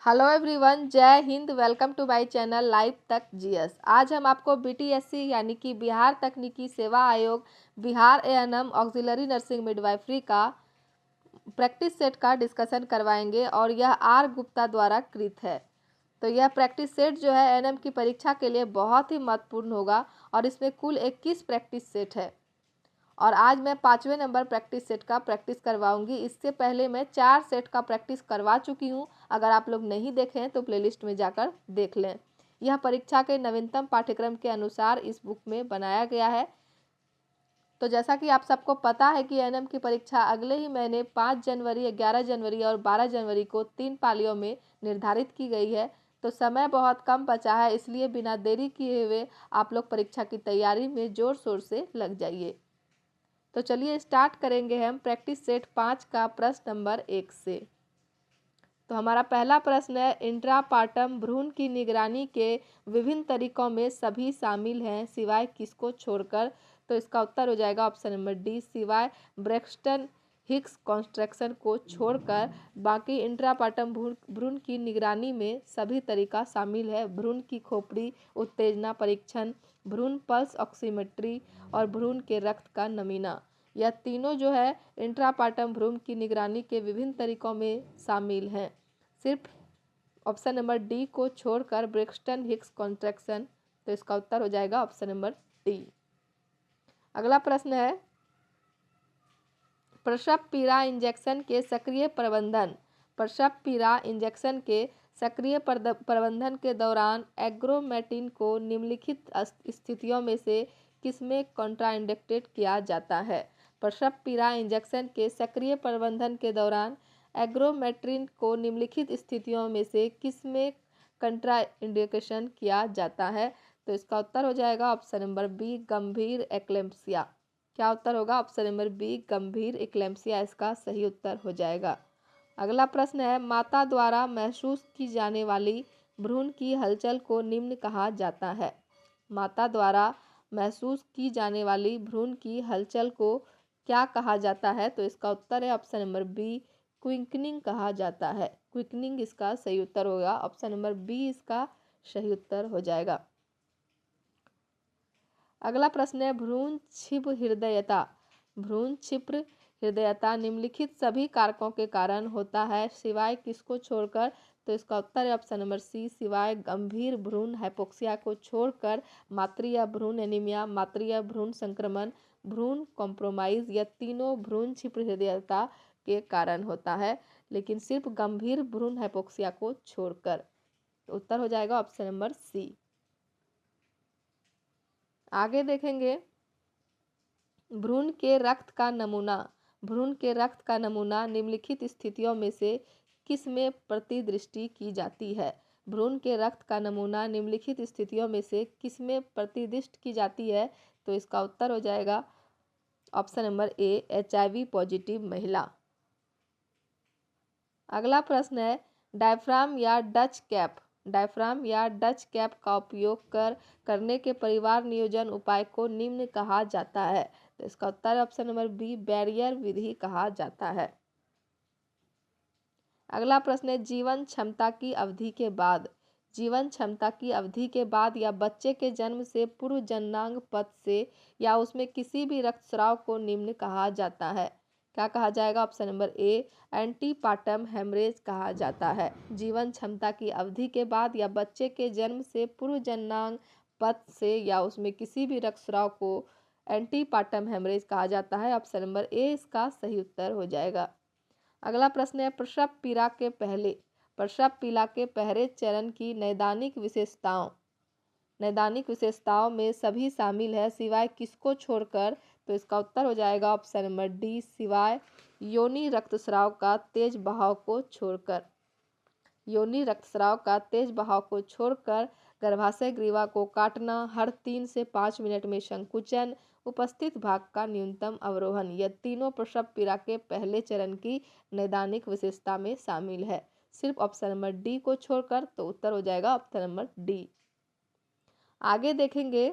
Hello everyone, जय हिंद। Welcome to my channel live तक जीएस। आज हम आपको बीटीएससी यानी कि बिहार तकनीकी सेवा आयोग Bihar ANM auxiliary nursing midwifery का प्रैक्टिस सेट का डिस्कशन करवाएंगे और यह आर गुप्ता द्वारा कृत है। तो यह प्रैक्टिस सेट जो है एएनएम की परीक्षा के लिए बहुत ही महत्वपूर्ण होगा और इसमें कुल 21 प्रैक्टिस सेट है और आज मैं 5वें नंबर प्रैक्टिस सेट का प्रैक्टिस करवाऊंगी। इससे पहले मैं 4 सेट का प्रैक्टिस करवा चुकी हूं। अगर आप लोग नहीं देखे हैं तो प्लेलिस्ट में जाकर देख लें। यह परीक्षा के नवीनतम पाठ्यक्रम के अनुसार इस बुक में बनाया गया है। तो जैसा कि आप सबको पता है कि एएनएम की परीक्षा अगले ही महीने 5 जनवरी, 11 जनवरी और 12 जनवरी को 3 पालियों में निर्धारित की गई है। तो समय बहुत कम बचा है, इसलिए बिना देरी किए हुए आप लोग परीक्षा की तैयारी में जोर शोर से लग जाइए। तो चलिए स्टार्ट करेंगे हम प्रैक्टिस सेट 5 का प्रश्न नंबर 1 से। तो हमारा पहला प्रश्न है, इंट्रापार्टम भ्रूण की निगरानी के विभिन्न तरीकों में सभी शामिल हैं सिवाय किसको छोड़कर। तो इसका उत्तर हो जाएगा ऑप्शन नंबर डी, सिवाय ब्रेक्सटन हिक्स कॉन्स्ट्रक्शन को छोड़कर बाकी इंट्रापार्टम भ्रूण की निगरानी में सभी तरीका शामिल है। भ्रूण की खोपड़ी उत्तेजना परीक्षण, भ्रूण पल्स ऑक्सीमेट्री और भ्रूण के रक्त का नमूना, यह तीनों जो है इंट्रापार्टम भ्रूण की निगरानी के विभिन्न तरीकों में शामिल हैं। सिर्फ ऑप्शन नंबर डी को छोड़कर ब्रेक्सटन हिक्स कॉन्ट्रैक्शन। तो इसका उत्तर हो जाएगा ऑप्शन नंबर डी। अगला प्रश्न है, प्रसव पीड़ा इंजेक्शन के सक्रिय प्रबंधन। प्रसव पीड़ा इंजेक्शन के सक्रिय प्रबंधन के दौरान एग्रोमेटिन को निम्नलिखित स्थितियों में से किसमें कॉन्ट्राइंडिकेट किया जाता है। प्रसव पीड़ा इंजेक्शन के सक्रिय प्रबंधन के दौरान एग्रोमेट्रिन को निम्नलिखित स्थितियों में से किसमें कंट्राइंडिकेशन किया जाता है। तो इसका उत्तर हो जाएगा ऑप्शन नंबर बी, गंभीर एक्लेम्पसिया। क्या उत्तर होगा? ऑप्शन नंबर बी, गंभीर एक्लेम्पसिया इसका सही उत्तर हो जाएगा। अगला प्रश्न है, माता द्वारा महसूस की जाने वाली भ्रूण की हलचल को निम्न कहा जाता है। माता द्वारा महसूस की जाने वाली भ्रूण की हलचल को क्या कहा जाता है। तो इसका उत्तर है ऑप्शन नंबर बी, क्विंकनिंग कहा जाता है। क्विकनिंग इसका सही उत्तर होगा। ऑप्शन नंबर बी इसका सही उत्तर हो जाएगा। अगला प्रश्न है, भ्रूण छिद्र हृदयता। भ्रूण छिद्र हृदयता निम्नलिखित सभी कारकों के कारण होता है सिवाय किसको छोड़कर। तो इसका उत्तर है ऑप्शन नंबर सी, सिवाय गंभीर भ्रूण हाइपोक्सिया को छोड़कर। मातृ भ्रूण एनीमिया, मातृ भ्रूण संक्रमण, भ्रूण कॉम्प्रोमाइज, यह तीनों भ्रूण छिद्र हृदयता के कारण होता है, लेकिन सिर्फ गंभीर भ्रूण हाइपोक्सिया को छोड़कर। उत्तर हो जाएगा ऑप्शन नंबर सी। आगे देखेंगे, भ्रूण के रक्त का नमूना। भ्रूण के रक्त का नमूना निम्नलिखित स्थितियों में से किस में प्रतिदृष्टि की जाती है। भ्रूण के रक्त का नमूना निम्नलिखित स्थितियों में से किस में प्रतिदिष्ट की जाती है। तो इसका उत्तर हो जाएगा ऑप्शन नंबर ए, HIV पॉजिटिव महिला। अगला प्रश्न है, डायफ्राम या डच कैप। डायफ्राम या डच कैप का उपयोग करने के परिवार नियोजन उपाय को निम्न कहा जाता है। तो इसका उत्तर है ऑप्शन नंबर बी, बैरियर विधि कहा जाता है। अगला प्रश्न है, जीवन क्षमता की अवधि के बाद। जीवन क्षमता की अवधि के बाद या बच्चे के जन्म से पूर्व जननांग पथ से या उसमें किसी भी रक्तस्राव को निम्न कहा जाता है। क्या कहा जाएगा? Option number A, antepartum haemorrhage कहा जाता है। जीवन क्षमता की अवधि के बाद या बच्चे के जन्म से पूर्व जननांग पथ से या उसमें किसी भी रक्तस्राव को एंटीपार्टम हेमरेज कहा जाता है। ऑप्शन नंबर ए इसका सही उत्तर हो जाएगा। अगला प्रश्न है, प्रसव पीड़ा के पहले चरण की नैदानिक विशेषताओं। नैदानिक विशेषताओं में सभी शामिल है सिवाय किसको छोड़कर। तो इसका उत्तर हो जाएगा ऑप्शन नंबर डी, सिवाय योनि रक्तस्राव का तेज बहाव को छोड़कर। योनि रक्तस्राव का तेज बहाव को छोड़कर गर्भाशय ग्रीवा को काटना, हर 3 से 5 मिनट में संकुचन, उपस्थित भाग का न्यूनतम अवरोहण, यह तीनों प्रसव पीड़ा के पहले चरण की नैदानिक विशेषता में शामिल है सिर्फ ऑप्शन नंबर डी को छोड़कर। तो उत्तर हो जाएगा ऑप्शन नंबर डी। आगे देखेंगे,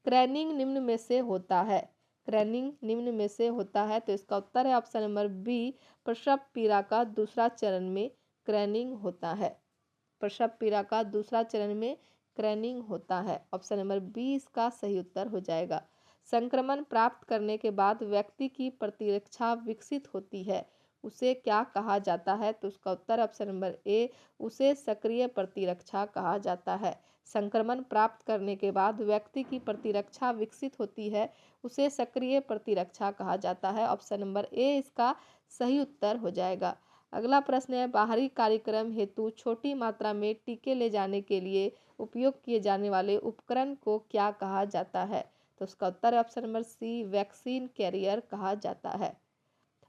क्रैनिंग निम्न में से होता है। क्रैनिंग निम्न में से होता है। तो इसका उत्तर है ऑप्शन नंबर बी, प्रसव पीड़ा का दूसरा चरण में क्रैनिंग होता है। प्रसव पीड़ा का दूसरा चरण में क्रैनिंग होता है। ऑप्शन नंबर बी इसका सही उत्तर हो जाएगा। संक्रमण प्राप्त करने के बाद व्यक्ति की प्रतिरक्षा विकसित होती है, उसे क्या कहा जाता है? तो उसका उत्तर ऑप्शन नंबर ए, उसे सक्रिय प्रतिरक्षा कहा जाता है। संक्रमण प्राप्त करने के बाद व्यक्ति की प्रतिरक्षा विकसित होती है, उसे सक्रिय प्रतिरक्षा कहा जाता है। ऑप्शन नंबर ए इसका सही उत्तर हो जाएगा। अगला प्रश्न है, बाहरी कार्यक्रम हेतु छोटी मात्रा में टीके ले जाने के लिए उपयोग किए जाने वाले उपकरण को क्या कहा जाता है? तो उसका उत्तर है option number C, vaccine carrier कहा जाता है।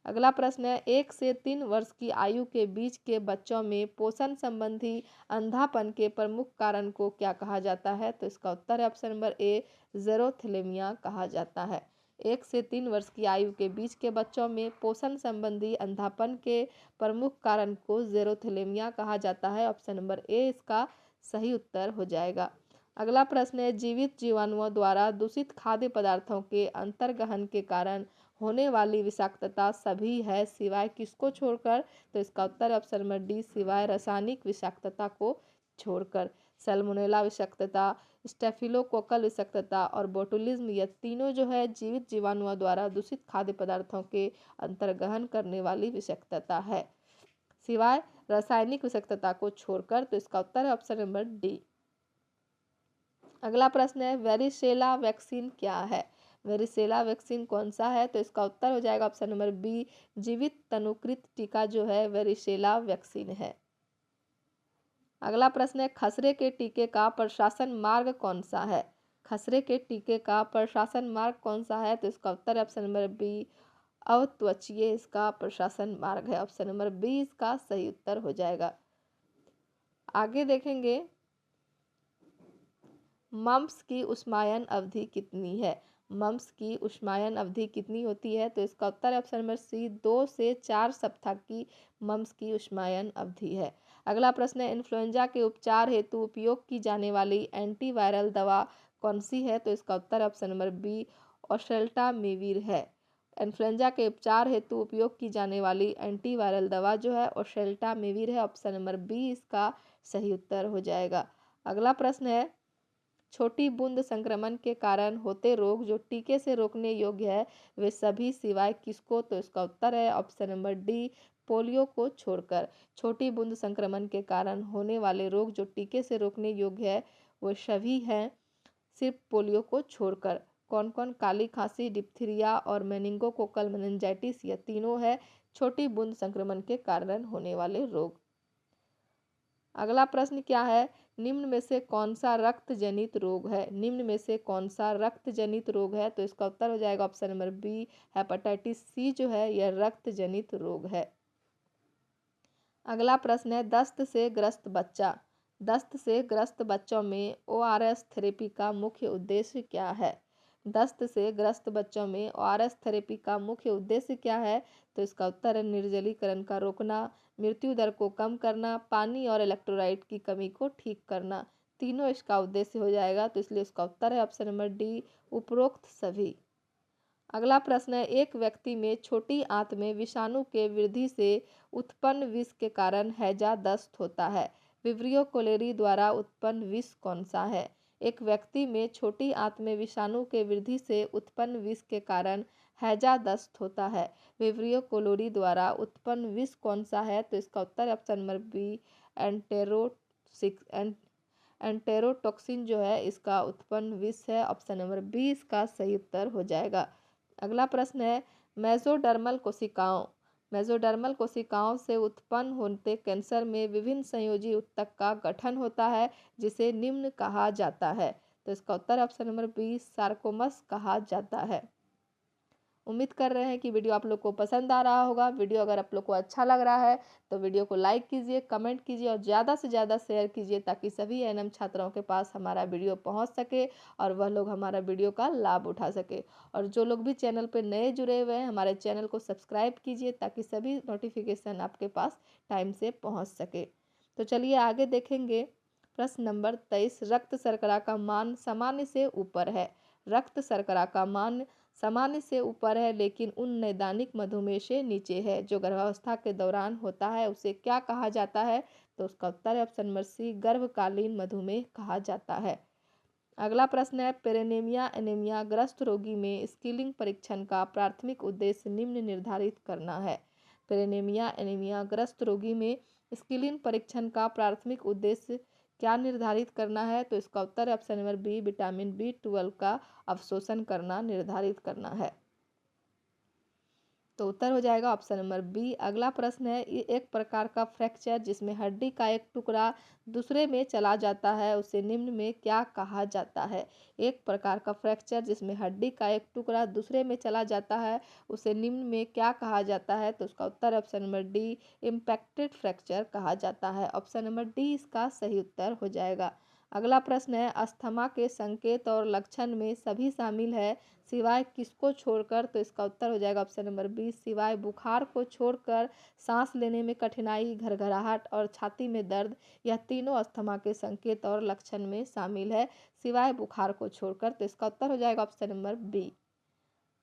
अगला प्रश्न है, 1 से 3 वर्ष की आयु के बीच के बच्चों में पोषण संबंधी अंधापन के प्रमुख कारण को क्या कहा जाता है? तो इसका उत्तर है ऑप्शन नंबर ए, ज़ेरोथैलेमिया कहा जाता है। 1 से 3 वर्ष की आयु के बीच के बच्चों में पोषण संबंधी अंधापन के प्रमुख कारण को ज़ेरोथैलेमिया कहा जाता है। ऑप्शन नंबर ए इसका सही उत्तर हो जाएगा। अगला प्रश्न है, जीवित जीवाणुओं द्वारा दूषित खाद्य पदार्थों के अंतर्गहन के कारण होने वाली विषाक्तता सभी है सिवाय किसको छोड़कर? तो इसका उत्तर ऑप्शन नंबर डी, सिवाय रासायनिक विषाक्तता को छोड़कर। सैल्मोनेला विषाक्तता, स्टेफिलोकोकल विषाक्तता और बोटुलिज्म, यह तीनों जो है जीवित जीवाणुओं द्वारा दूषित खाद्य पदार्थों के अंतर्गहन करने वाली विषाक्तता है, सिवाय रासायनिक विषाक्तता को छोड़कर। तो इसका उत्तर है ऑप्शन नंबर डी। अगला प्रश्न है, वेरिसेला वैक्सीन क्या है? वेरिसेला वैक्सीन कौन सा है? तो इसका उत्तर हो जाएगा ऑप्शन नंबर बी, जीवित तनुकृत टीका जो है वेरिसेला वैक्सीन है। अगला प्रश्न है, खसरे के टीके का प्रशासन मार्ग कौन सा है? खसरे के टीके का प्रशासन मार्ग कौन सा है? तो इसका उत्तर है ऑप्शन नंबर बी, अत्वचीय इसका प्रशासन मार्ग है। ऑप्शन नंबर बी इसका सही उत्तर हो जाएगा। आगे देखेंगे, मम्प्स की उष्मायन अवधि कितनी है? मम्प्स की उष्मायन अवधि कितनी होती है? तो इसका उत्तर है ऑप्शन नंबर सी, 2 से 4 सप्ताह की मम्प्स की उष्मायन अवधि है। अगला प्रश्न है, इन्फ्लुएंजा के उपचार हेतु उपयोग की जाने वाली एंटीवायरल दवा कौन सी है? तो इसका उत्तर ऑप्शन नंबर बी, ओसेल्टामिविर है। इन्फ्लुएंजा के उपचार हेतु उपयोग की जाने वाली एंटीवायरल दवा जो है ओसेल्टामिविर है। ऑप्शन नंबर बी इसका सही उत्तर हो जाएगा। अगला प्रश्न है, छोटी बूंद संक्रमण के कारण होते रोग जो टीके से रोकने योग्य है वे सभी सिवाय किसको? तो इसका उत्तर है ऑप्शन नंबर डी, पोलियो को छोड़कर। छोटी बूंद संक्रमण के कारण होने वाले रोग जो टीके से रोकने योग्य है वो सभी हैं सिर्फ पोलियो को छोड़कर। कौन कौन? काली खांसी, डिप्थीरिया और मेनिंगोकोकल मेनिंजाइटिस, यह तीनों है छोटी बूंद संक्रमण के कारण होने वाले रोग। अगला प्रश्न क्या है, निम्न में से कौन सा रक्त जनित रोग है? निम्न में से कौन सा रक्त जनित रोग है? तो इसका उत्तर हो जाएगा option number B, hepatitis C जो है यह रक्त जनित रोग है। अगला प्रश्न है, दस्त से ग्रस्त बच्चा। दस्त से ग्रस्त बच्चों में ORS थेरेपी का मुख्य उद्देश्य क्या है? दस्त से ग्रस्त बच्चों में ORS थेरेपी का मुख्य उद्देश्य क्या है? तो इसका उत्तर है निर्जलीकरण का रोकना, मृत्यु दर को कम करना, पानी और इलेक्ट्रोलाइट की कमी को ठीक करना। तीनों इसका उद्देश्य हो जाएगा, तो इसलिए इसका उत्तर है ऑप्शन नंबर डी, उपरोक्त सभी। अगला प्रश्न है, एक व्यक्ति में छोटी आंत में विषाणु के वृद्धि से उत्पन्न विष के कारण हैजा दस्त होता है। विब्रियो कोलेरी द्वारा उत्पन्न विष कौन सा है? एक व्यक्ति में छोटी आंत में विषाणु के वृद्धि से उत्पन्न विष के कारण हैजा दस्त होता है। विब्रियो कोलोरी द्वारा उत्पन्न विष कौन सा है? तो इसका उत्तर ऑप्शन नंबर बी, एंटेरोटॉक्सिन जो है इसका उत्पन्न विष है। ऑप्शन नंबर बी इसका सही उत्तर हो जाएगा। अगला प्रश्न है, मेसोडर्मल कोशिकाओं। मेसोडर्मल कोशिकाओं से उत्पन्न होते कैंसर में विभिन्न संयोजी ऊतक का गठन होता है जिसे निम्न कहा जाता है। तो इसका उत्तर ऑप्शन नंबर बी, सार्कोमस कहा जाता है। उम्मीद कर रहे हैं कि वीडियो आप लोग को पसंद आ रहा होगा। वीडियो अगर आप लोग को अच्छा लग रहा है तो वीडियो को लाइक कीजिए, कमेंट कीजिए और ज़्यादा से ज़्यादा शेयर कीजिए ताकि सभी एएनएम छात्राओं के पास हमारा वीडियो पहुंच सके और वह लोग हमारा वीडियो का लाभ उठा सके। और जो लोग भी चैनल पर नए जुड़े हुए हैं हमारे चैनल को सब्सक्राइब कीजिए ताकि सभी नोटिफिकेशन आपके पास टाइम से पहुँच सके। तो चलिए आगे देखेंगे। प्रश्न नंबर 23, रक्त शर्करा का मान सामान्य से ऊपर है। रक्त शर्करा का मान सामान्य से ऊपर है लेकिन उन नैदानिक मधुमेह से नीचे है जो गर्भावस्था के दौरान होता है उसे क्या कहा जाता है? तो उसका उत्तर है ऑप्शन नंबर सी, गर्भकालीन मधुमेह कहा जाता है। अगला प्रश्न है, पेरेनीमिया एनीमिया ग्रस्त रोगी में स्क्रीनिंग परीक्षण का प्राथमिक उद्देश्य निम्न निर्धारित करना है। पेरेनीमिया एनीमिया ग्रस्त रोगी में स्क्रीनिंग परीक्षण का प्राथमिक उद्देश्य क्या निर्धारित करना है? तो इसका उत्तर है option number B, vitamin B12 का अवशोषण करना निर्धारित करना है। तो उत्तर हो जाएगा ऑप्शन नंबर बी। अगला प्रश्न है, एक प्रकार का फ्रैक्चर जिसमें हड्डी का एक टुकड़ा दूसरे में चला जाता है उसे निम्न में क्या कहा जाता है? एक प्रकार का फ्रैक्चर जिसमें हड्डी का एक टुकड़ा दूसरे में चला जाता है उसे निम्न में क्या कहा जाता है? तो उसका उत्तर option number D, impacted fracture कहा जाता है। ऑप्शन नंबर डी इसका सही उत्तर हो जाएगा। अगला प्रश्न है, अस्थमा के संकेत और लक्षण में सभी शामिल है सिवाय किसको छोड़कर? तो इसका उत्तर हो जाएगा ऑप्शन नंबर बी, सिवाय बुखार को छोड़कर सांस लेने में कठिनाई, घरघराहट और छाती में दर्द, यह तीनों अस्थमा के संकेत और लक्षण में शामिल है सिवाय बुखार को छोड़कर। तो इसका उत्तर हो जाएगा ऑप्शन नंबर बी।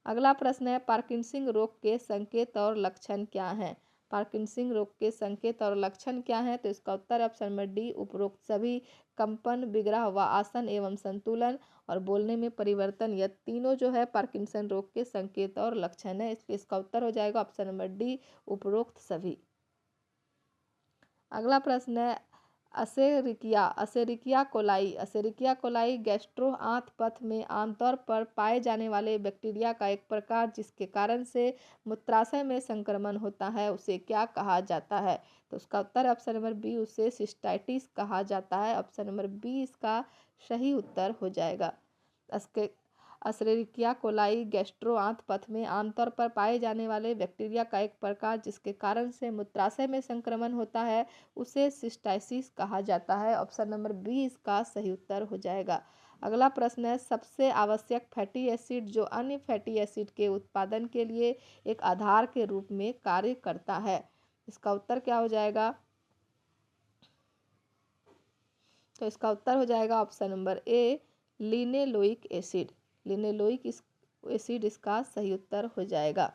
अगला प्रश्न है, पार्किंसन रोग के संकेत और लक्षण क्या हैं? पार्किंसन रोग के संकेत और लक्षण क्या हैं? तो इसका उत्तर ऑप्शन नंबर डी, उपरोक्त सभी कंपन, विग्रह व आसन एवं संतुलन और बोलने में परिवर्तन, यह तीनों जो है पार्किंसन रोग के संकेत और लक्षण है। इसलिए इसका उत्तर हो जाएगा ऑप्शन नंबर डी, उपरोक्त सभी। अगला प्रश्न है, असेरिकिया कोलाई गैस्ट्रो आंत पथ में आमतौर पर पाए जाने वाले बैक्टीरिया का एक प्रकार जिसके कारण से मूत्राशय में संक्रमण होता है उसे क्या कहा जाता है? तो उसका उत्तर ऑप्शन नंबर बी, उसे सिस्टाइटिस कहा जाता है। ऑप्शन नंबर बी इसका सही उत्तर हो जाएगा। एस्चेरिचिया कोलाई गैस्ट्रो आंत पथ में आमतौर पर पाए जाने वाले बैक्टीरिया का एक प्रकार जिसके कारण से मूत्राशय में संक्रमण होता है उसे सिस्टाइटिस कहा जाता है। ऑप्शन नंबर बी इसका सही उत्तर हो जाएगा। अगला प्रश्न है, सबसे आवश्यक फैटी एसिड जो अन्य फैटी एसिड के उत्पादन के लिए एक आधार के रूप में कार्य करता है, इसका उत्तर क्या हो जाएगा? तो इसका उत्तर हो जाएगा option number A, linoleic acid. Linoleic acid इसका सही उत्तर हो जाएगा।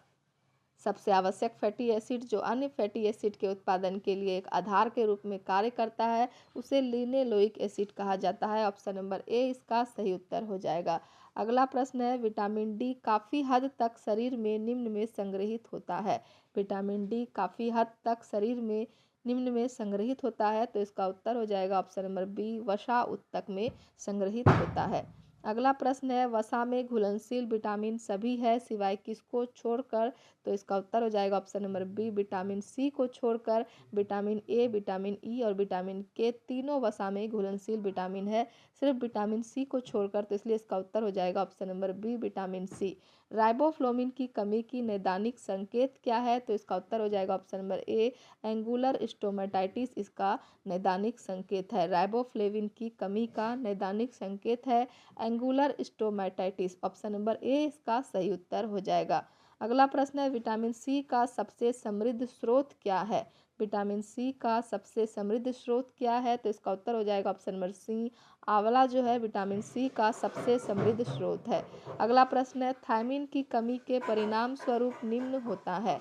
सबसे आवश्यक फैटी एसिड जो अन्य फैटी एसिड के उत्पादन के लिए एक आधार के रूप में कार्य करता है उसे लिनेलोइक एसिड कहा जाता है। ऑप्शन नंबर ए इसका सही उत्तर हो जाएगा। अगला प्रश्न है, विटामिन डी काफ़ी हद तक शरीर में निम्न में संग्रहित होता है। विटामिन डी काफ़ी हद तक शरीर में निम्न में संग्रहित होता है। तो इसका उत्तर हो जाएगा ऑप्शन नंबर बी, वसा उत्तक में संग्रहित होता है। अगला प्रश्न है, वसा में घुलनशील विटामिन सभी है सिवाय किसको छोड़कर? तो इसका उत्तर हो जाएगा option number B, vitamin C को छोड़कर विटामिन ए, विटामिन ई और विटामिन के तीनों वसा में घुलनशील विटामिन है, सिर्फ विटामिन सी को छोड़कर। तो इसलिए इसका उत्तर हो जाएगा option number B, vitamin C. Riboflavin की कमी की नैदानिक संकेत क्या है? तो इसका उत्तर हो जाएगा ऑप्शन नंबर ए, एंगुलर स्टोमेटाइटिस इसका नैदानिक संकेत है। राइबोफ्लाविन की कमी का नैदानिक संकेत है एंगुलर स्टोमेटाइटिस। ऑप्शन नंबर ए इसका सही उत्तर हो जाएगा। अगला प्रश्न है, विटामिन सी का सबसे समृद्ध स्रोत क्या है? विटामिन सी का सबसे समृद्ध स्रोत क्या है? तो इसका उत्तर हो जाएगा ऑप्शन नंबर सी, आंवला जो है विटामिन सी का सबसे समृद्ध स्रोत है। अगला प्रश्न है, थायमिन की कमी के परिणाम स्वरूप निम्न होता है।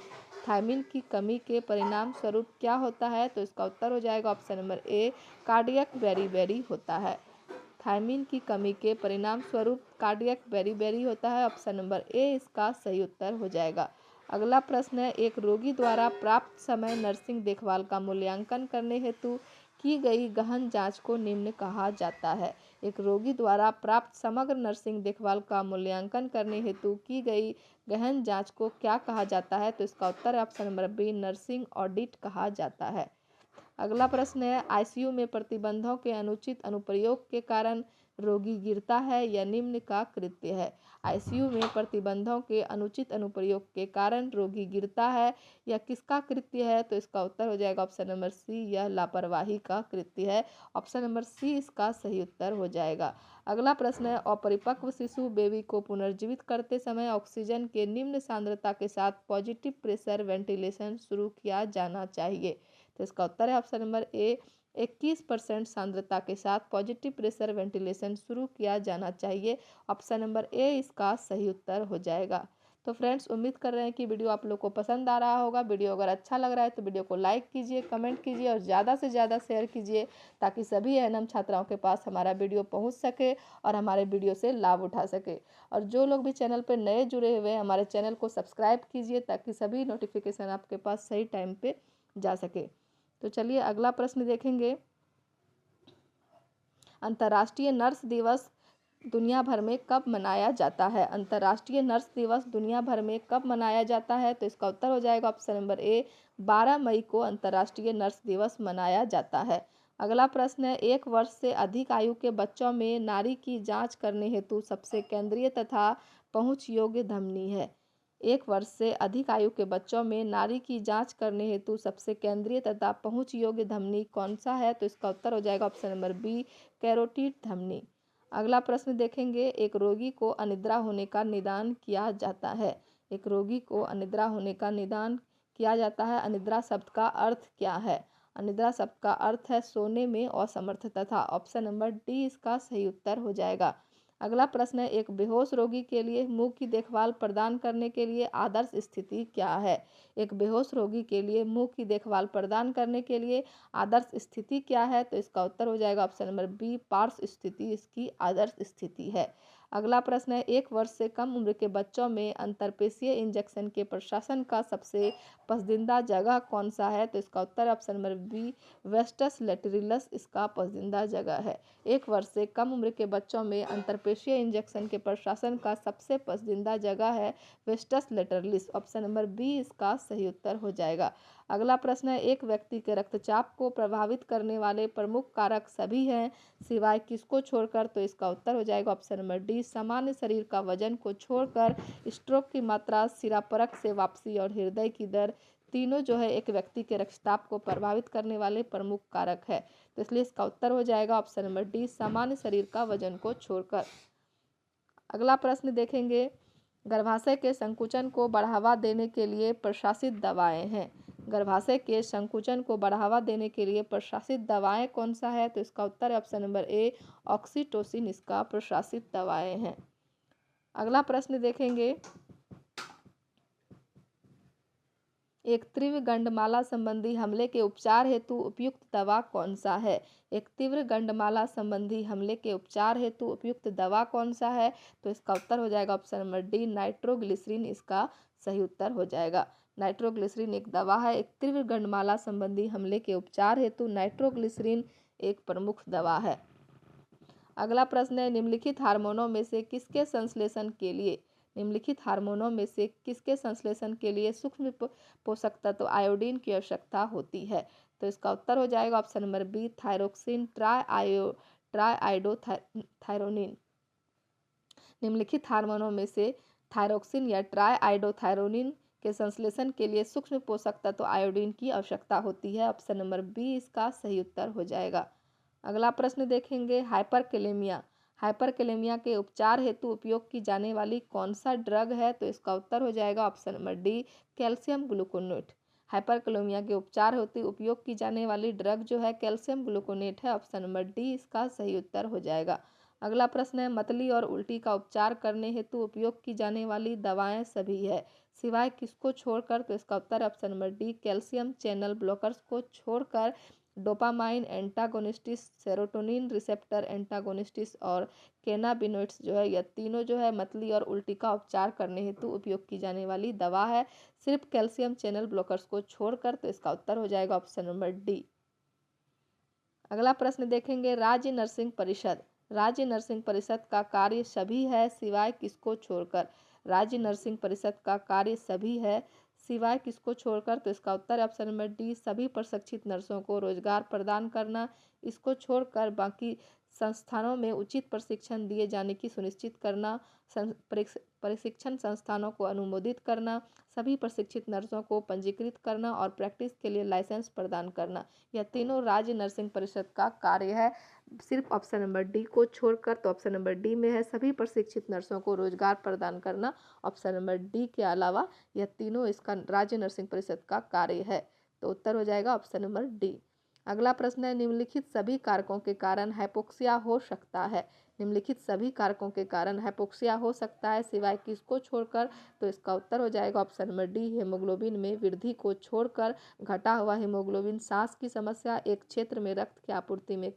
थायमिन की कमी के परिणाम स्वरूप क्या होता है? तो इसका उत्तर हो जाएगा ऑप्शन नंबर ए, कार्डियक बेरीबेरी होता है। थायमिन की कमी के परिणाम स्वरूप कार्डियक बेरीबेरी होता है। ऑप्शन नंबर ए इसका सही उत्तर हो जाएगा। अगला प्रश्न है, एक रोगी द्वारा प्राप्त समय नर्सिंग देखभाल का मूल्यांकन करने हेतु की गई गहन जांच को निम्न कहा जाता है। एक रोगी द्वारा प्राप्त समग्र नर्सिंग देखभाल का मूल्यांकन करने हेतु की गई गहन जांच को क्या कहा जाता है? तो इसका उत्तर है option number B, nursing audit कहा जाता है। अगला प्रश्न है, आईसीयू में प्रतिबंधों के अनुचित अनुप्रयोग के कारण रोगी गिरता है या निम्न का कृत्य है? आईसीयू में प्रतिबंधों के अनुचित अनुप्रयोग के कारण रोगी गिरता है या किसका कृत्य है? तो इसका उत्तर हो जाएगा ऑप्शन नंबर सी, यह लापरवाही का कृत्य है। ऑप्शन नंबर सी इसका सही उत्तर हो जाएगा। अगला प्रश्न है, अपरिपक्व शिशु बेबी को पुनर्जीवित करते समय ऑक्सीजन के निम्न सांद्रता के साथ पॉजिटिव प्रेशर वेंटिलेशन शुरू किया जाना चाहिए। तो इसका उत्तर है ऑप्शन नंबर ए, 21% सांद्रता के साथ पॉजिटिव प्रेशर वेंटिलेशन शुरू किया जाना चाहिए। ऑप्शन नंबर ए इसका सही उत्तर हो जाएगा। तो फ्रेंड्स, उम्मीद कर रहे हैं कि वीडियो आप लोग को पसंद आ रहा होगा। वीडियो अगर अच्छा लग रहा है तो वीडियो को लाइक कीजिए, कमेंट कीजिए और ज़्यादा से ज़्यादा शेयर कीजिए, ताकि सभी एएनएम छात्राओं के पास हमारा वीडियो पहुंच सके और हमारे वीडियो से लाभ उठा सके। और जो लोग भी चैनल पर नए जुड़े हुए हैं, हमारे चैनल को सब्सक्राइब कीजिए, ताकि सभी नोटिफिकेशन आपके पास सही टाइम पर जा सके। तो चलिए अगला प्रश्न देखेंगे। अंतर्राष्ट्रीय नर्स दिवस दुनिया भर में कब मनाया जाता है? अंतर्राष्ट्रीय नर्स दिवस दुनिया भर में कब मनाया जाता है? तो इसका उत्तर हो जाएगा ऑप्शन नंबर ए, 12 मई को अंतर्राष्ट्रीय नर्स दिवस मनाया जाता है। अगला प्रश्न है, 1 वर्ष से अधिक आयु के बच्चों में नाड़ी की जांच करने हेतु सबसे केंद्रीय तथा पहुंच योग्य धमनी है। 1 वर्ष से अधिक आयु के बच्चों में नाड़ी की जांच करने हेतु सबसे केंद्रीय तथा पहुंच योग्य धमनी कौन सा है? तो इसका उत्तर हो जाएगा ऑप्शन नंबर बी, कैरोटिड धमनी। अगला प्रश्न देखेंगे, एक रोगी को अनिद्रा होने का निदान किया जाता है। एक रोगी को अनिद्रा होने का निदान किया जाता है। अनिद्रा शब्द का अर्थ क्या है? अनिद्रा शब्द का अर्थ है सोने में असमर्थ तथा। ऑप्शन नंबर डी इसका सही उत्तर हो जाएगा। अगला प्रश्न है, एक बेहोश रोगी के लिए मुंह की देखभाल प्रदान करने के लिए आदर्श स्थिति क्या है? एक बेहोश रोगी के लिए मुंह की देखभाल प्रदान करने के लिए आदर्श स्थिति क्या है? तो इसका उत्तर हो जाएगा ऑप्शन नंबर बी, पार्श्व स्थिति इसकी आदर्श स्थिति है। अगला प्रश्न है, 1 वर्ष से कम उम्र के बच्चों में अंतर्पेशीय इंजेक्शन के प्रशासन का सबसे पसंदीदा जगह कौन सा है? तो इसका उत्तर ऑप्शन नंबर बी, वेस्टस लेटरिलस इसका पसंदीदा जगह है। 1 वर्ष से कम उम्र के बच्चों में अंतर्पेशीय इंजेक्शन के प्रशासन का सबसे पसंदीदा जगह है vastus lateralis. Option number B इसका सही उत्तर हो जाएगा। अगला प्रश्न है, एक व्यक्ति के रक्तचाप को प्रभावित करने वाले प्रमुख कारक सभी हैं सिवाय किसको छोड़कर? तो इसका उत्तर हो जाएगा ऑप्शन नंबर डी, सामान्य शरीर का वजन को छोड़कर, स्ट्रोक की मात्रा, सिरापरक से वापसी और हृदय की दर, तीनों जो है एक व्यक्ति के रक्तचाप को प्रभावित करने वाले प्रमुख कारक है। तो इसलिए इसका उत्तर हो जाएगा ऑप्शन नंबर डी, सामान्य शरीर का वजन को छोड़कर। अगला प्रश्न देखेंगे, गर्भाशय के संकुचन को बढ़ावा देने के लिए प्रशासित दवाएं हैं। गर्भाशय के संकुचन को बढ़ावा देने के लिए प्रशासित दवाएं कौन सा है? तो इसका उत्तर है ऑप्शन नंबर ए, ऑक्सीटोसिन इसका प्रशासित दवाएं हैं। अगला प्रश्न देखेंगे, एक तीव्र गंडमाला संबंधी हमले के उपचार हेतु उपयुक्त दवा कौन सा है? एक तीव्र गंडमाला संबंधी हमले के उपचार हेतु उपयुक्त दवा कौन सा है? तो इसका उत्तर हो जाएगा ऑप्शन नंबर डी, नाइट्रोग्लिसरीन इसका सही उत्तर हो जाएगा। नाइट्रोग्लिसरीन एक दवा है। एक तीव्र गंडमाला संबंधी हमले के उपचार हेतु नाइट्रोग्लिसरीन एक प्रमुख दवा है। अगला प्रश्न है, निम्नलिखित हार्मोनों में से किसके संश्लेषण के लिए संश्लेषण के लिए सूक्ष्म पोषक तत्व आयोडीन की आवश्यकता होती है? तो इसका उत्तर हो जाएगा ऑप्शन नंबर बी, थायरोक्सिन ट्राइआइडोथायरोनिन। निम्नलिखित हार्मोनों में से थायरोक्सिन या ट्राइआइडोथायरोनिन के संश्लेषण के लिए सूक्ष्म पोषक तत्व आयोडीन की आवश्यकता होती है। ऑप्शन नंबर बी इसका सही उत्तर हो जाएगा। अगला प्रश्न देखेंगे, हाइपरकेलेमिया के उपचार हेतु उपयोग की जाने वाली कौन सा ड्रग है? तो इसका उत्तर हो जाएगा option number D, calcium gluconate. Hyperkalaemia के उपचार हेतु उपयोग की जाने वाली ड्रग जो है कैल्शियम ग्लूकोनेट है। ऑप्शन नंबर डी इसका सही उत्तर हो जाएगा। अगला प्रश्न है, मतली और उल्टी का उपचार करने हेतु उपयोग की जाने वाली दवाएं सभी है सिवाय किसको छोड़कर? तो इसका उत्तर option number D, calcium channel blockers को छोड़कर dopamine antagonists, serotonin receptor antagonists और कैनाबिनोइड्स जो है, यह तीनों जो है मतली और उल्टी का उपचार करने हेतु उपयोग की जाने वाली दवा है, सिर्फ कैल्शियम चैनल ब्लॉकर्स को छोड़कर। तो इसका उत्तर हो जाएगा ऑप्शन नंबर डी। अगला प्रश्न देखेंगे, राज्य नर्सिंग परिषद का कार्य सभी है सिवाय किसको छोड़कर? राज्य नर्सिंग परिषद का कार्य सभी है सिवाय किसको छोड़कर? तो इसका उत्तर है ऑप्शन नंबर डी, सभी प्रशिक्षित नर्सों को रोजगार प्रदान करना। इसको छोड़कर बाकी संस्थानों में उचित प्रशिक्षण दिए जाने की सुनिश्चित करना, प्रशिक्षण संस्थानों को अनुमोदित करना, सभी प्रशिक्षित नर्सों को पंजीकृत करना और प्रैक्टिस के लिए लाइसेंस प्रदान करना। यह तीनों राज्य नर्सिंग परिषद का कार्य है, सिर्फ ऑप्शन नंबर डी को छोड़कर। तो ऑप्शन नंबर डी में है सभी प्रशिक्षित नर्सों को रोजगार प्रदान करना। ऑप्शन नंबर डी के अलावा यह तीनों इसका राज्य नर्सिंग परिषद का कार्य है। तो उत्तर हो जाएगा ऑप्शन नंबर डी। अगला प्रश्न है, निम्नलिखित सभी कारकों के कारण हाइपोक्सिया हो सकता है। निम्नलिखित सभी कारकों के कारण हाइपोक्सिया हो सकता है सिवाय किसको छोड़कर, तो इसका उत्तर हो जाएगा ऑप्शन नंबर डी, हीमोग्लोबिन में वृद्धि को छोड़कर। घटा हुआ हीमोग्लोबिन, सांस की समस्या, एक क्षेत्र में रक्त की आपूर्ति में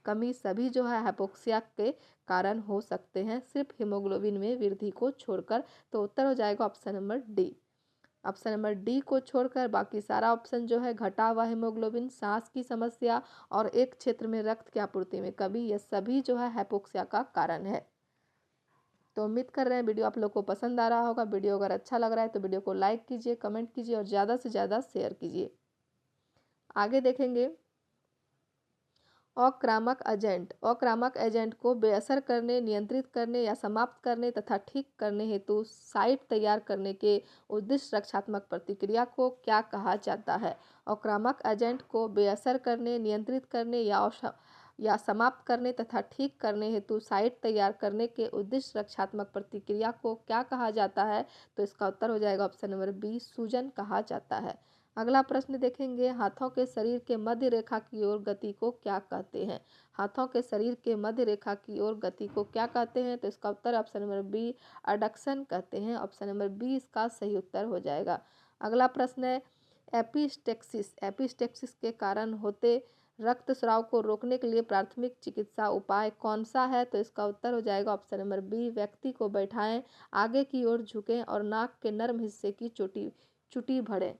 कमी सभी जो है हाइपोक्सिया के कारण हो सकते हैं, सिर्फ हीमोग्लोबिन में वृद्धि को छोड़कर। तो उत्तर हो जाएगा option number D. Option number D को छोड़कर बाकी सारा ऑप्शन जो है, घटा हुआ हीमोग्लोबिन, सांस की समस्या और एक क्षेत्र में रक्त की आपूर्ति में कमी, ये सभी जो है हाइपोक्सिया का कारण है। तो उम्मीद कर रहे हैं वीडियो आप लोग को पसंद आ रहा होगा। वीडियो अगर अच्छा लग रहा है तो वीडियो को लाइक कीजिए, कमेंट कीजिए और ज़्यादा से ज़्यादा शेयर कीजिए। आगे देखेंगे, अक्रामक एजेंट को बेअसर करने, नियंत्रित करने या समाप्त करने तथा ठीक करने हेतु साइट तैयार करने के उद्देश्य रक्षात्मक प्रतिक्रिया को क्या कहा जाता है। अक्रामक एजेंट को बेअसर करने, नियंत्रित करने या समाप्त करने तथा ठीक करने हेतु साइट तैयार करने के उद्देश्य रक्षात्मक प्रतिक्रिया को क्या कहा जाता है, तो इसका उत्तर हो जाएगा ऑप्शन नंबर बी, सूजन कहा जाता है। अगला प्रश्न देखेंगे, हाथों के शरीर के मध्य रेखा की ओर गति को क्या कहते हैं। हाथों के शरीर के मध्य रेखा की ओर गति को क्या कहते हैं, तो इसका उत्तर ऑप्शन नंबर बी, एडक्शन कहते हैं। ऑप्शन नंबर बी इसका सही उत्तर हो जाएगा। अगला प्रश्न है, एपिस्टेक्सिस के कारण होते रक्तस्राव को रोकने के लिए प्राथमिक चिकित्सा उपाय कौन सा है, तो इसका उत्तर हो जाएगा ऑप्शन नंबर बी, व्यक्ति को बैठाएं, आगे की ओर झुकें और नाक के नर्म हिस्से की चुटी भरें।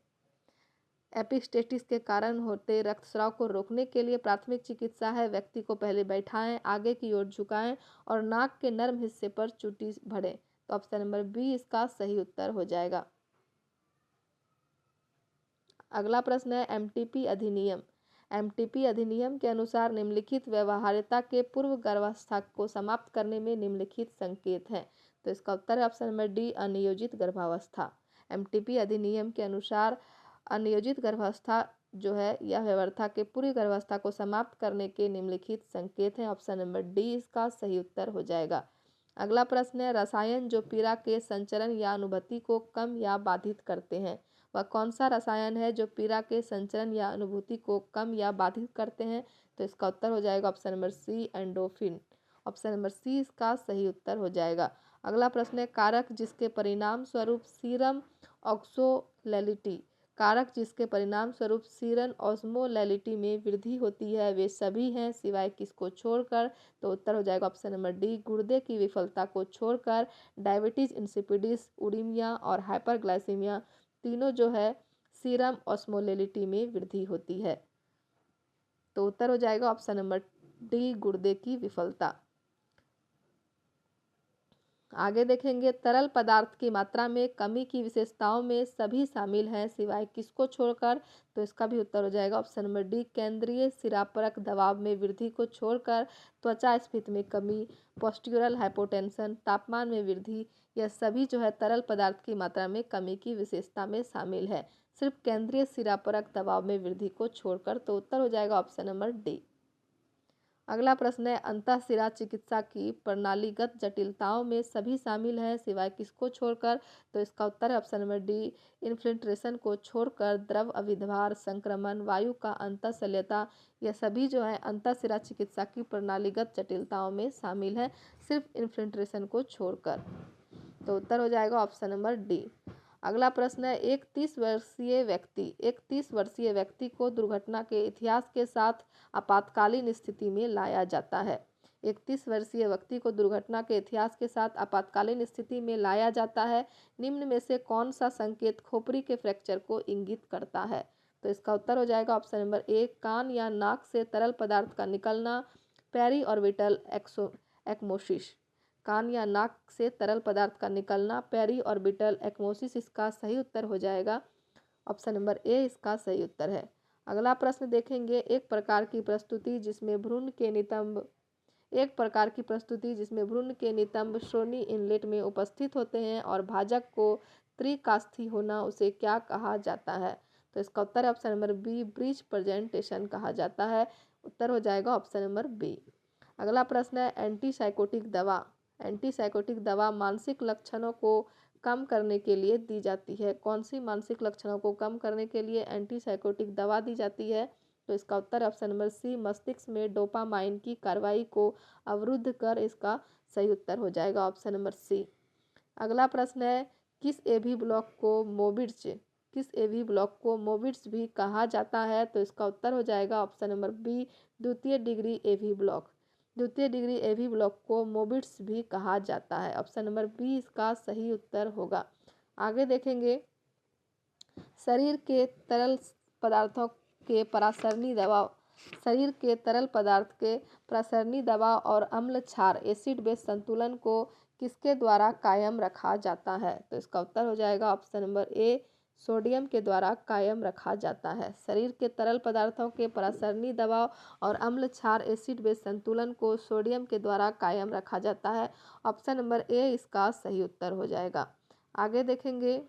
एपिस्टेटिस के कारण होते रक्तस्राव को रोकने के लिए प्राथमिक चिकित्सा है, व्यक्ति को पहले बैठाएं, आगे की ओर झुकाएं और नाक के नर्म हिस्से पर चुटी भरें। तो ऑप्शन नंबर बी इसका सही उत्तर हो जाएगा। अगला प्रश्न है, एमटीपी अधिनियम के अनुसार निम्नलिखित व्यवहार्यता के पूर्व गर्भावस्था को समाप्त करने में निम्नलिखित संकेत हैं, तो इसका उत्तर है ऑप्शन नंबर डी, अनियोजित गर्भावस्था। एमटीपी अधिनियम के अनुसार अनियोजित गर्भावस्था जो है यह व्यवहार्यता के पूरी गर्भावस्था को समाप्त करने के निम्नलिखित संकेत हैं। ऑप्शन नंबर डी इसका सही उत्तर हो जाएगा। अगला प्रश्न है, रसायन जो पीड़ा के संचरण या अनुभूति को कम या बाधित करते हैं, वह कौन सा रसायन है जो पीड़ा के संचरण या अनुभूति को कम या बाधित करते हैं, तो इसका उत्तर हो जाएगा option number C, endorphin. Option number C इसका सही उत्तर हो जाएगा। अगला प्रश्न है, कारक जिसके परिणाम स्वरूप सीरम ऑस्मोलैलिटी में वृद्धि होती है वे सभी हैं सिवाय किसको छोड़कर, तो उत्तर हो जाएगा ऑप्शन नंबर डी, गुर्दे की विफलता को छोड़कर। डायबिटीज इंसिपिडिस, उरीमिया और हाइपरग्लाइसीमिया तीनों जो है सीरम ऑस्मोलैलिटी में वृद्धि होती है, तो उत्तर हो जाएगा ऑप्शन नंबर डी, गुर्दे की विफलता। आगे देखेंगे, तरल पदार्थ की मात्रा में कमी की विशेषताओं में सभी शामिल हैं सिवाय किसको छोड़कर, तो इसका भी उत्तर हो जाएगा ऑप्शन नंबर डी, केंद्रीय सिरापरक दबाव में वृद्धि को छोड़कर। त्वचा स्फीति में कमी, पोस्ट्यूरल हाइपोटेंशन, तापमान में वृद्धि, यह सभी जो है तरल पदार्थ की मात्रा में कमी की विशेषता में शामिल है, सिर्फ केंद्रीय सिरापरक दबाव में वृद्धि को छोड़कर। तो उत्तर हो जाएगा ऑप्शन नंबर डी। अगला प्रश्न है, अंतःशिरा चिकित्सा की प्रणालीगत जटिलताओं में सभी शामिल हैं सिवाय किसको छोड़कर, तो इसका उत्तर है ऑप्शन नंबर डी, इन्फिल्ट्रेशन को छोड़कर। द्रव अभिद्वार, संक्रमण, वायु का अंतःशल्यता, यह सभी जो है अंतःशिरा चिकित्सा की प्रणालीगत जटिलताओं में शामिल है, सिर्फ इन्फिल्ट्रेशन को छोड़कर। तो उत्तर हो जाएगा ऑप्शन नंबर डी। अगला प्रश्न है, एक 30 वर्षीय व्यक्ति को दुर्घटना के इतिहास के साथ आपातकालीन स्थिति में लाया जाता है। एक 30 वर्षीय व्यक्ति को दुर्घटना के इतिहास के साथ आपातकालीन स्थिति में लाया जाता है, निम्न में से कौन सा संकेत खोपड़ी के फ्रैक्चर को इंगित करता है, तो इसका उत्तर हो जाएगा ऑप्शन नंबर ए, कान या नाक से तरल पदार्थ का निकलना, पेरी ऑर्बिटल एक्मोसिस। कान या नाक से तरल पदार्थ का निकलना, पेरी ऑर्बिटल एक्मोसिस इसका सही उत्तर हो जाएगा। ऑप्शन नंबर ए इसका सही उत्तर है। अगला प्रश्न देखेंगे, एक प्रकार की प्रस्तुति जिसमें भ्रूण के नितंब श्रोणि इनलेट में उपस्थित होते हैं और भाजक को त्रिकास्थी होना, उसे क्या कहा जाता है, तो इसका उत्तर है option number B, breech presentation कहा जाता है। उत्तर हो जाएगा ऑप्शन नंबर बी। अगला प्रश्न है, एंटीसाइकोटिक दवा मानसिक लक्षणों को कम करने के लिए दी जाती है, कौन सी मानसिक लक्षणों को कम करने के लिए एंटीसाइकोटिक दवा दी जाती है, तो इसका उत्तर ऑप्शन नंबर सी, मस्तिष्क में डोपामाइन की कार्रवाई को अवरुद्ध कर इसका सही उत्तर हो जाएगा ऑप्शन नंबर सी। अगला प्रश्न है, किस एबी ब्लॉक को मोबिट्स भी कहा जाता है? तो इसका उत्तर हो जाएगा ऑप्शन नंबर बी, द्वितीय डिग्री एबी ब्लॉक। द्वितीय डिग्री एबी ब्लॉक को मोबिट्स भी कहा जाता है। ऑप्शन नंबर बी इसका सही उत्तर होगा। आगे देखेंगे, शरीर के तरल पदार्थों के परासरणी दबाव और अम्ल क्षार एसिड बेस संतुलन को किसके द्वारा कायम रखा जाता है? तो इसका उत्तर हो जाएगा ऑप्शन नंबर ए, सोडियम के द्वारा कायम रखा जाता है। शरीर के तरल पदार्थों के परासरणी दबाव और अम्ल क्षार एसिड बेस संतुलन को सोडियम के द्वारा कायम रखा जाता है। ऑप्शन नंबर ए इसका सही उत्तर हो जाएगा। आगे देखेंगे,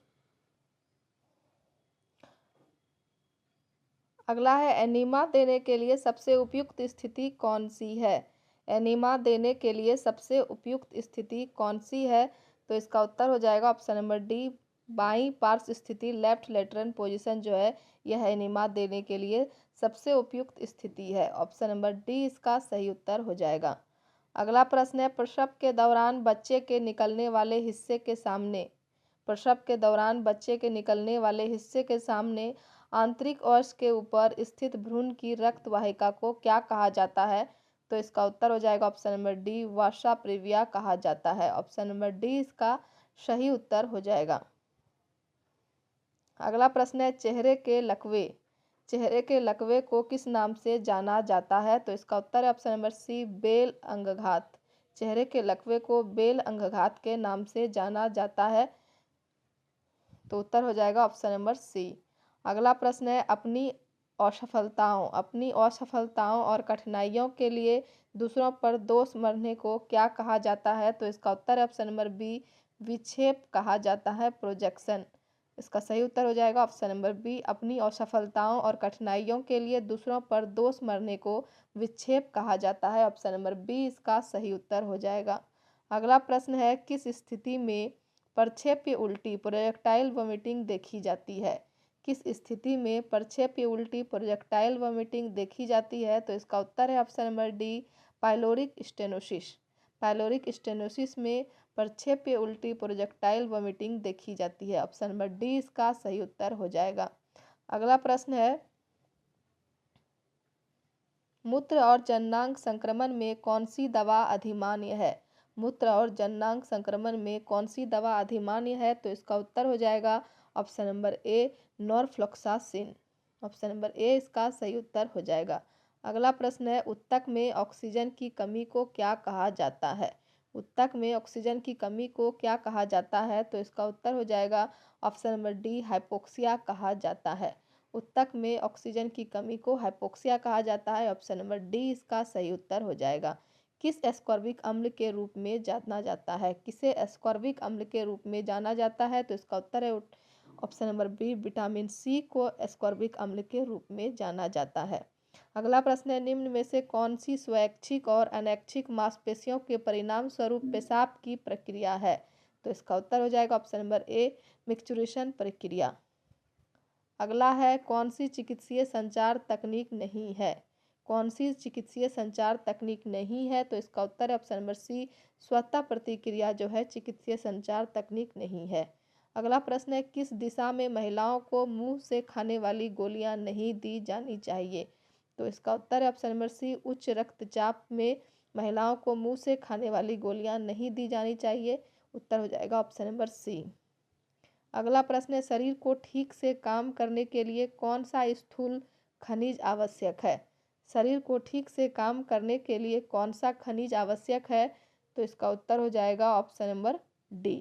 अगला है, एनीमा देने के लिए सबसे उपयुक्त स्थिति कौन सी है? एनीमा देने के लिए सबसे उपयुक्त स्थिति कौन सी है? तो इसका उत्तर हो जाएगा ऑप्शन नंबर डी, बाईं पार्श्व स्थिति, लेफ्ट लेटरल पोजीशन जो है यह एनीमा देने के लिए सबसे उपयुक्त स्थिति है। ऑप्शन नंबर डी इसका सही उत्तर हो जाएगा। अगला प्रश्न है, प्रसव के दौरान बच्चे के निकलने वाले हिस्से के सामने आंतरिक औश के ऊपर स्थित भ्रूण की रक्त वाहिका को क्या कहा जाता है? तो इसका उत्तर हो जाएगा ऑप्शन नंबर डी, वासा प्रेविया कहा जाता है। ऑप्शन नंबर डी इसका सही उत्तर हो जाएगा। अगला प्रश्न है, चेहरे के लकवे को किस नाम से जाना जाता है? तो इसका उत्तर है ऑप्शन नंबर सी, बेल अंगघात। चेहरे के लकवे को बेल अंगघात के नाम से जाना जाता है। तो उत्तर हो जाएगा ऑप्शन नंबर सी। अगला प्रश्न है, अपनी असफलताओं और कठिनाइयों के लिए दूसरों पर दोष मढ़ने को क्या कहा जाता है? तो इसका उत्तर है ऑप्शन नंबर बी, विक्षेप कहा जाता है, प्रोजेक्शन। इसका सही उत्तर हो जाएगा ऑप्शन नंबर बी, अपनी असफलताओं और कठिनाइयों के लिए दूसरों पर दोष मढ़ने को विक्षेप कहा जाता है। ऑप्शन नंबर बी इसका सही उत्तर हो जाएगा। अगला प्रश्न है, किस स्थिति में प्रक्षेप्य उल्टी प्रोजेक्टाइल वोमिटिंग देखी जाती है? किस स्थिति में प्रक्षेप्य उल्टी प्रोजेक्टाइल वोमिटिंग देखी जाती है? तो इसका उत्तर है option number D, pyloric stenosis. Pyloric stenosis में प्रक्षेप्य उल्टी प्रोजेक्टाइल वोमिटिंग देखी जाती है। ऑप्शन नंबर डी इसका सही उत्तर हो जाएगा। अगला प्रश्न है, मूत्र और जननांग संक्रमण में कौन सी दवा अधिमान्य है? मूत्र और जननांग संक्रमण में कौन सी दवा अधिमान्य है? तो इसका उत्तर हो जाएगा ऑप्शन नंबर ए, नॉरफ्लॉक्सासिन। ऑप्शन नंबर ए इसका सही उत्तर हो जाएगा। अगला प्रश्न है, उत्तक में ऑक्सीजन की कमी को क्या कहा जाता है? उत्तक में ऑक्सीजन की कमी को क्या कहा जाता है? तो इसका उत्तर हो जाएगा ऑप्शन नंबर डी, हाइपोक्सिया कहा जाता है। उत्तक में ऑक्सीजन की कमी को हाइपोक्सिया कहा जाता है। ऑप्शन नंबर डी इसका सही उत्तर हो जाएगा। किस एस्कॉर्बिक अम्ल के रूप में जाना जाता है? किसे एस्कॉर्बिक अम्ल के रूप में जाना जाता है? तो इसका उत्तर है option number B, vitamin C को एस्कॉर्बिक अम्ल के रूप में जाना जाता है। अगला प्रश्न है, निम्न में से कौन सी स्वैच्छिक और अनैच्छिक मांसपेशियों के परिणाम स्वरूप पेशाब की प्रक्रिया है? तो इसका उत्तर हो जाएगा ऑप्शन नंबर ए, मिक्सचुरेशन प्रक्रिया। अगला है, कौन सी चिकित्सीय संचार तकनीक नहीं है? कौन सी चिकित्सीय संचार तकनीक नहीं है? तो इसका उत्तर है ऑप्शन नंबर सी, स्वतः प्रतिक्रिया जो है चिकित्सीय संचार तकनीक नहीं है। अगला प्रश्न है, किस दिशा में महिलाओं को मुंह से खाने वाली गोलियां नहीं दी जानी चाहिए? तो इसका उत्तर है ऑप्शन नंबर सी, उच्च रक्तचाप में महिलाओं को मुंह से खाने वाली गोलियां नहीं दी जानी चाहिए। उत्तर हो जाएगा ऑप्शन नंबर सी। अगला प्रश्न है, शरीर को ठीक से काम करने के लिए कौन सा स्थूल खनिज आवश्यक है? शरीर को ठीक से काम करने के लिए कौन सा खनिज आवश्यक है? तो इसका उत्तर हो जाएगा ऑप्शन नंबर डी,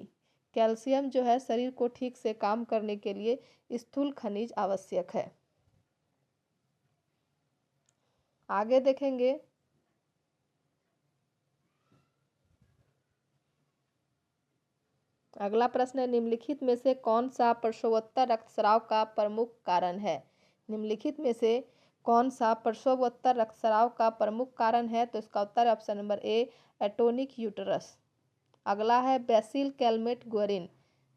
कैल्शियम जो है शरीर को ठीक से काम करने के लिए स्थूल खनिज आवश्यक है। आगे देखेंगे, अगला प्रश्न है, निम्नलिखित में से कौन सा प्रसवोत्तर रक्तस्राव का प्रमुख कारण है? निम्नलिखित में से कौन सा प्रसवोत्तर रक्तस्राव का प्रमुख कारण है? तो इसका उत्तर है ऑप्शन नंबर ए, एटोनिक यूटरस। अगला है, बेसिल कैलमेट ग्वेरिन।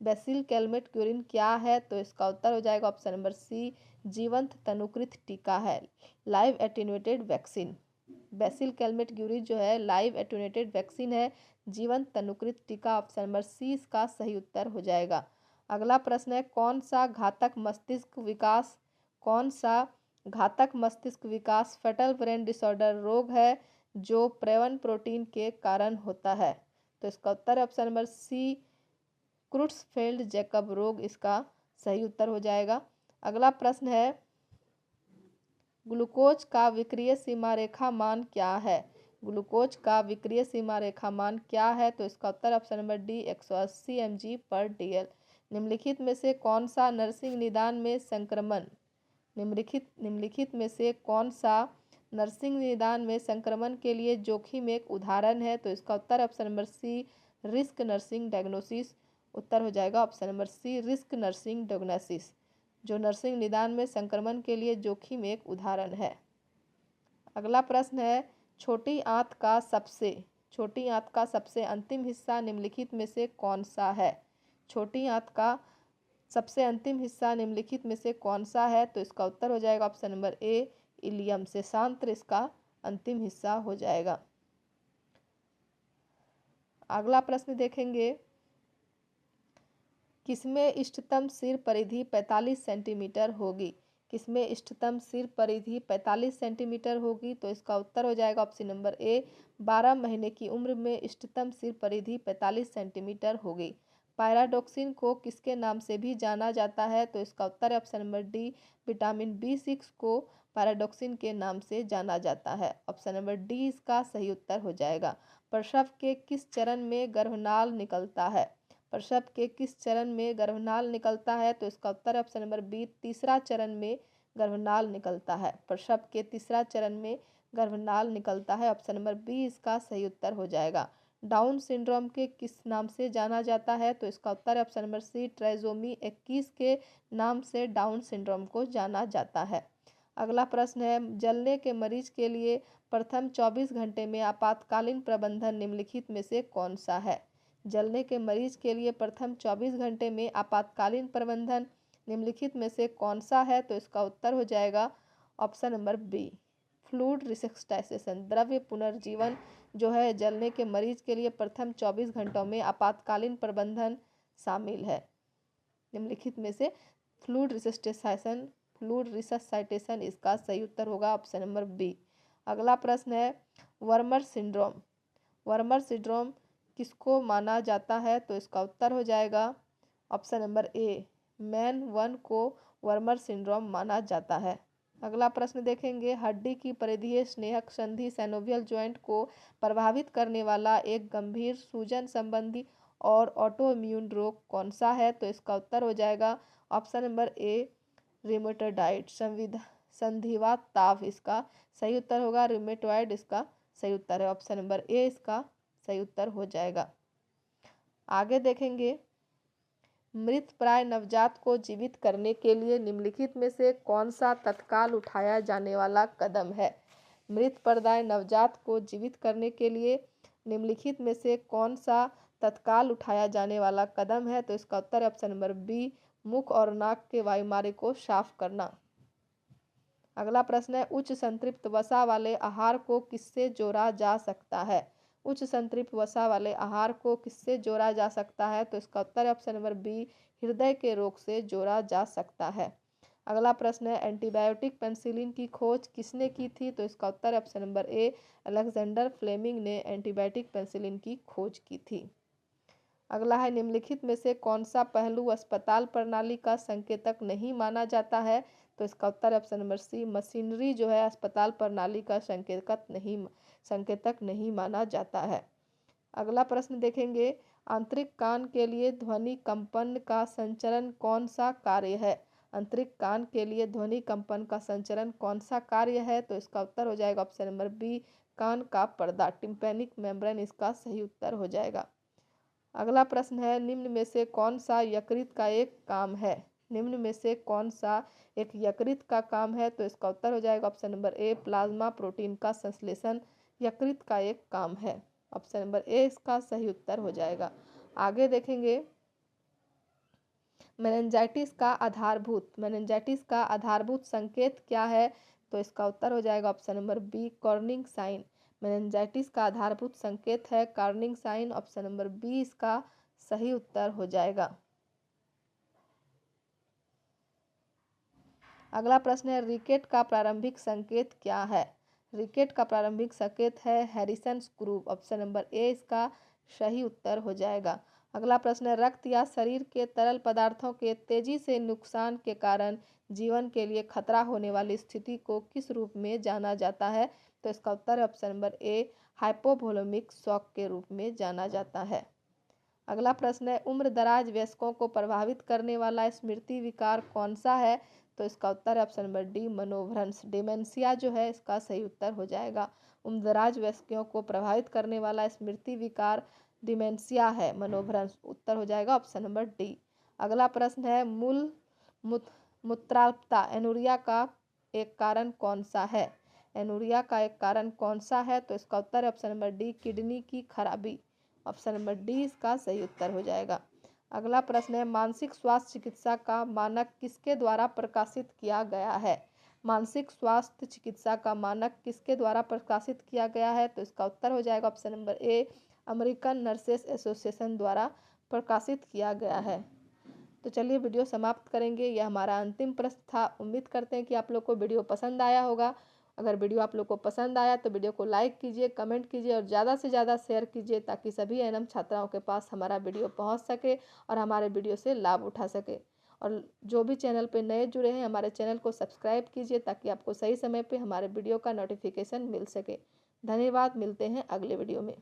बेसिल कैलमेट ग्वेरिन क्या है? तो इसका उत्तर हो जाएगा ऑप्शन नंबर सी, जीवंत तनुकृत टीका है, लाइव एटेन्यूएटेड वैक्सीन। बैसिल कैलमेट ग्यूरी जो है लाइव एटेन्यूएटेड वैक्सीन है, जीवंत तनुकृत टीका। ऑप्शन नंबर सी इसका सही उत्तर हो जाएगा। अगला प्रश्न है कौन सा घातक मस्तिष्क विकास फेटल ब्रेन डिसऑर्डर रोग है जो प्रेवन प्रोटीन के कारण होता है? तो इसका उत्तर है ऑप्शन नंबर सी क्रुट्सफेल्ड जैकब रोग इसका सही उत्तर हो जाएगा। अगला प्रश्न है ग्लूकोज का विक्रिय सीमा रेखा मान क्या है? ग्लूकोज का विक्रिय सीमा रेखा मान क्या है? तो इसका उत्तर ऑप्शन नंबर डी 180 mg/dl। निम्नलिखित में से कौन सा नर्सिंग निदान में संक्रमण निम्नलिखित में से कौन सा नर्सिंग निदान में संक्रमण के लिए जोखिम एक उदाहरण है? तो इसका उत्तर option number C risk nursing diagnosis उत्तर हो जाएगा। Option number C risk nursing diagnosis जो नर्सिंग निदान में संक्रमण के लिए जोखिम एक उदाहरण है। अगला प्रश्न है छोटी आंत का सबसे अंतिम हिस्सा निम्नलिखित में से कौन सा है? छोटी आंत का सबसे अंतिम हिस्सा निम्नलिखित में से कौन सा है? तो इसका उत्तर हो जाएगा ऑप्शन नंबर ए इलियम से शांत्र इसका अंतिम हिस्सा हो जाएगा। अगला प्रश्न देखेंगे किसमें इष्टतम सिर परिधि 45 सेंटीमीटर होगी? किसमें इष्टतम सिर परिधि 45 सेंटीमीटर होगी? तो इसका उत्तर हो जाएगा ऑप्शन नंबर ए 12 महीने की उम्र में इष्टतम सिर परिधि 45 सेंटीमीटर होगी। पायराडॉक्सिन को किसके नाम से भी जाना जाता है? तो इसका उत्तर है option number D vitamin B6 को पायराडॉक्सिन के नाम से जाना जाता है। ऑप्शन नंबर डी इसका सही उत्तर हो जाएगा। प्रसव के किस चरण में गर्भनाल निकलता है? प्रसव के किस चरण में गर्भनाल निकलता है? तो इसका उत्तर है ऑप्शन नंबर बी तीसरा चरण में गर्भनाल निकलता है। प्रसव के तीसरा चरण में गर्भनाल निकलता है। ऑप्शन नंबर बी इसका सही उत्तर हो जाएगा। डाउन सिंड्रोम के किस नाम से जाना जाता है? तो इसका उत्तर है ऑप्शन नंबर सी ट्राइसोमी 21 के नाम से डाउन सिंड्रोम को जाना जाता है। अगला प्रश्न है जलने के मरीज के लिए प्रथम 24 घंटे में आपातकालीन प्रबंधन निम्नलिखित में से कौन सा है? जलने के मरीज के लिए प्रथम 24 घंटे में आपातकालीन प्रबंधन निम्नलिखित में से कौन सा है? तो इसका उत्तर हो जाएगा ऑप्शन नंबर बी फ्लूइड रिसस्सिटेशन द्रव्य पुनर्जीवन जो है जलने के मरीज के लिए प्रथम 24 घंटों में आपातकालीन प्रबंधन शामिल है। निम्नलिखित में से फ्लूइड रिसस्सिटेशन इसका सही उत्तर होगा ऑप्शन नंबर बी। अगला प्रश्न है वर्मर सिंड्रोम किसको माना जाता है? तो इसका उत्तर हो जाएगा ऑप्शन नंबर ए मैन 1 को वर्मर सिंड्रोम माना जाता है। अगला प्रश्न देखेंगे हड्डी की परिधीय स्नेहक संधि सैनोवियल जॉइंट को प्रभावित करने वाला एक गंभीर सूजन संबंधी और ऑटोइम्यून रोग कौन सा है? तो इसका उत्तर हो जाएगा ऑप्शन नंबर ए रिमेटोइड संधिवात ताव इसका सही उत्तर होगा। रिमेटॉइड इसका सही उत्तर है। ऑप्शन नंबर ए इसका सही उत्तर हो जाएगा। आगे देखेंगे मृत प्राय नवजात को जीवित करने के लिए निम्नलिखित में से कौन सा तत्काल उठाया जाने वाला कदम है? मृत प्राय नवजात को जीवित करने के लिए निम्नलिखित में से कौन सा तत्काल उठाया जाने वाला कदम है? तो इसका उत्तर है ऑप्शन नंबर बी मुख और नाक के वायुमार्ग को साफ करना। अगला प्रश्न है उच्च संतृप्त वसा वाले आहार को किससे जोड़ा जा सकता है? उच्च संतृप्त वसा वाले आहार को किससे जोड़ा जा सकता है? तो इसका उत्तर है ऑप्शन नंबर बी हृदय के रोग से जोड़ा जा सकता है। अगला प्रश्न है एंटीबायोटिक पेनिसिलिन की खोज किसने की थी? तो इसका उत्तर है option number A Alexander Fleming ने एंटीबायोटिक पेनिसिलिन की खोज की थी। अगला है निम्नलिखित में से कौन सा पहलू अस्पताल प्रणाली का संकेतक नहीं माना जाता है? तो इसका उत्तर है ऑप्शन नंबर सी मशीनरी जो है अस्पताल प्रणाली का संकेतक नहीं माना जाता है। अगला प्रश्न देखेंगे आंतरिक कान के लिए ध्वनि कंपन का संचरण कौन सा कार्य है? आंतरिक कान के लिए ध्वनि कंपन का संचरण कौन सा कार्य है? तो इसका उत्तर हो जाएगा ऑप्शन नंबर बी कान का पर्दा टिम्पैनिक मेम्ब्रेन इसका सही उत्तर हो जाएगा। अगला प्रश्न है निम्न में से कौन सा यकृत का एक काम है? निम्न में से कौन सा एक यकृत का काम है? तो इसका उत्तर हो जाएगा ऑप्शन नंबर ए प्लाज्मा प्रोटीन का संश्लेषण यकृत का एक काम है। ऑप्शन नंबर ए इसका सही उत्तर हो जाएगा। आगे देखेंगे मेनिंजाइटिस का आधारभूत संकेत क्या है? तो इसका उत्तर हो जाएगा option number B, Kernig sign. Meningitis का आधारभूत संकेत है Kernig sign. Option number B इसका सही उत्तर हो जाएगा। अगला प्रश्न है, रिकेट का प्रारंभिक संकेत क्या है? रिकेट का प्रारंभिक संकेत है हैरिसन्स ग्रुव। ऑप्शन नंबर ए इसका सही उत्तर हो जाएगा। अगला प्रश्न है, रक्त या शरीर के तरल पदार्थों के तेजी से नुकसान के कारण जीवन के लिए खतरा होने वाली स्थिति को किस रूप में जाना जाता है? तो इसका उत्तर है option number A, hypovolaemic shock के रूप में जाना जाता है। अगला प्रश्न है, उम्रदराज वयस्कों को प्रभावित करने वाला स्मृति विकार कौन सा है? तो इसका उत्तर है ऑप्शन नंबर डी, मनोभ्रंश। डिमेंशिया जो है इसका सही उत्तर हो जाएगा। उम्रदराज वयस्कों को प्रभावित करने वाला स्मृति विकार डिमेंशिया है, मनोभ्रंश। उत्तर हो जाएगा ऑप्शन नंबर डी। अगला प्रश्न है, मूत्राल्पता एनुरिया का एक कारण कौन सा है? एनुरिया का एक कारण कौन सा है? तो इसका उत्तर है ऑप्शन नंबर डी, किडनी की खराबी। ऑप्शन नंबर डी इसका सही उत्तर हो जाएगा। अगला प्रश्न है, मानसिक स्वास्थ्य चिकित्सा का मानक किसके द्वारा प्रकाशित किया गया है? मानसिक स्वास्थ्य चिकित्सा का मानक किसके द्वारा प्रकाशित किया गया है? तो इसका उत्तर हो जाएगा ऑप्शन नंबर ए, अमेरिकन नर्सेस एसोसिएशन द्वारा प्रकाशित किया गया है। तो चलिए वीडियो समाप्त करेंगे। यह हमारा अंतिम प्रश्न था। उम्मीद करते हैं कि आप लोग को वीडियो पसंद आया होगा। अगर वीडियो आप लोग को पसंद आया तो वीडियो को लाइक कीजिए, कमेंट कीजिए और ज़्यादा से ज़्यादा शेयर कीजिए, ताकि सभी एएनएम छात्राओं के पास हमारा वीडियो पहुंच सके और हमारे वीडियो से लाभ उठा सके। और जो भी चैनल पे नए जुड़े हैं, हमारे चैनल को सब्सक्राइब कीजिए, ताकि आपको सही समय पे हमारे वीडियो का नोटिफिकेशन मिल सके। धन्यवाद, मिलते हैं अगले वीडियो में।